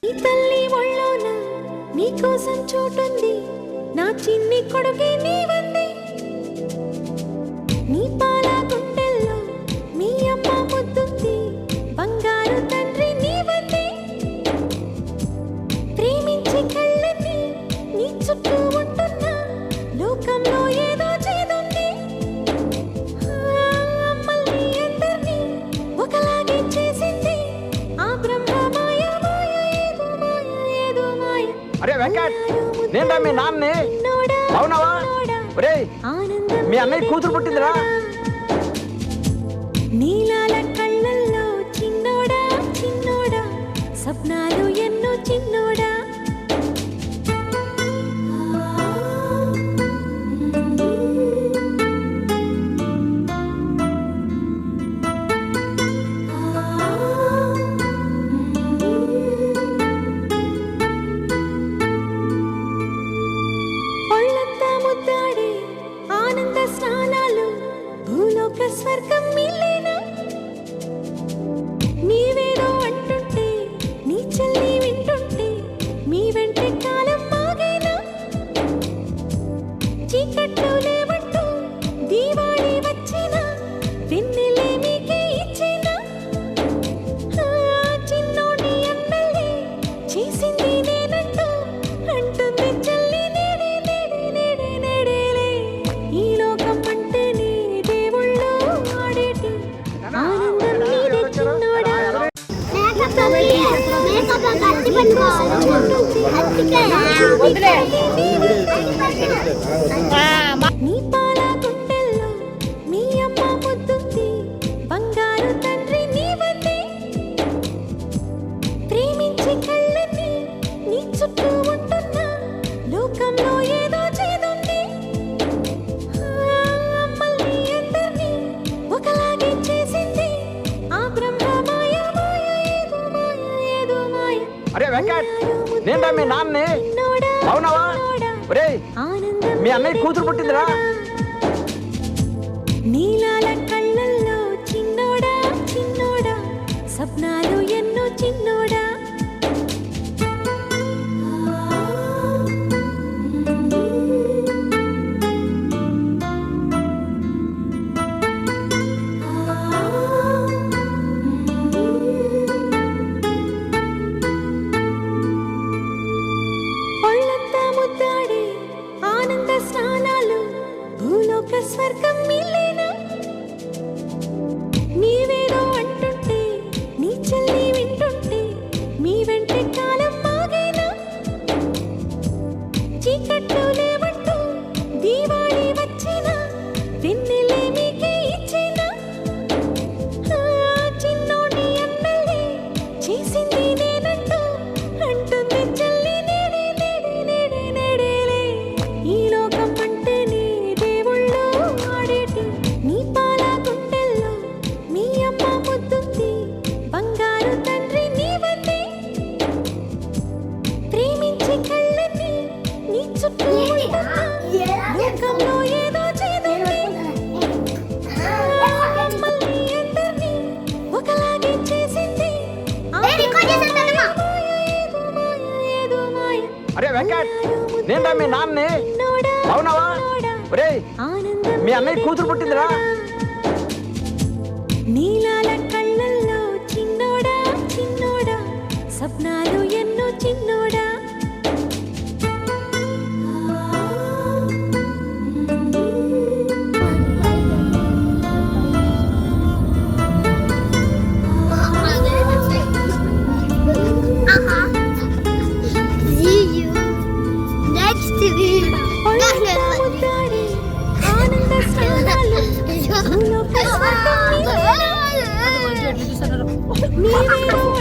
నీ తల్లి ఒళ్ళోన నీకోసం చోటుంది, నా చిన్ని కొడుకే నీవంది. నీ పాల గుండెల్లో మీ అమ్మ ముద్దుంది, బంగారు తండ్రి నీవంది. ప్రేమించి కళ్ళని నీ చుట్టూ ఉంటున్నా, లోకంలో ఏదో చేదుంది. అమ్మల్ని అందరినీ ఒకలాగే చేసింది ఆ బ్రహ్మ మాయ. మాయ ఏదో మాయ, ఏదో మాయ. అరే వెంకట్, నేను మీ నాన్నే. అవునవా? ఒరేయ్, మీ అన్నయ్య కూతురు పుట్టిందిరా. నీలాల కళ్ళల్లో చిన్నోడా చిన్నోడా, సప్నాలు ఎన్నో చిన్నోడా. స్వర్గం మిలేనా, నీవేదో అంటుంటే నీ చెల్లి వింటుంటే మీ వెంటే కాలం మాగేనా. చీకట్లు లేవంటూ దీవాళి వచ్చినా, వెన్నెలే మీకే ఇచ్చేనా. చిన్నోడి ఎమ్మెల్యే చేసింది నేనంటూ అంటుంది చెల్లి నేడే నేడే నేడే నేడేలే. ఈ లోకం అంటేనే నీ పాల గుండెల్లో మీ అమ్మ ముద్దుంది, బంగారు తండ్రి నీవంది. ప్రేమించి కళ్ళని నీ చుట్టూ ఉంటున్నా, లోకంలో ఏదో చేదుంది. అమ్మల్ని అందరినీ ఒకలాగే చేసింది ఆ బ్రహ్మ మాయ. మాయ ఏదో మాయ, ఏదో మాయ. అరే వెంకట్, నేను మీ నాన్నే. అవునవా? ఒరేయ్, మీ అన్నయ్య కూతురు పుట్టిందిరా. నీలాల కళ్ళల్లో చిన్నోడా చిన్నోడా, సప్నాలు ఎన్నో చిన్నోడా. స్వర్గం మిలేనా, నీవేదో అంటుంటే నీ చెల్లి వింటుంటే మీ వెంటే కాలం మాగేనా. చీకట్లు లేవంటూ దీవాళి వచ్చినా, వెన్నెలే మీకే ఇచ్చేనా. చిన్నోడి ఎమ్మెల్యే చేసింది నేనంటూ అంటుంది చెల్లి నేడే నేడే నేడే నేడేలే. ఈ లోకం అంటేనే నీ పాల గుండెల్లో మీ అమ్మ ముద్దుంది, బంగారు తండ్రి నీవంది. ప్రేమించి కళ్ళని నీ చుట్టూ ఉంటున్నా, లోకంలో ఏదో చేదుంది. అమ్మల్ని అందరినీ ఒకలాగే చేసింది ఆ బ్రహ్మ మాయ. ఏదో మాయ, ఏదో మాయ. అరే వెంకట్, నేను మీ నాన్నే. అవునవా? ఒరేయ్, మీ అన్నయ్య కూతురు పుట్టిందిరా. నీలాల కళ్ళల్లో చిన్నోడా చిన్నోడా, సప్నాలు ఎన్నో చిన్నోడా. ఆనంద స్నానాలు నీవేదో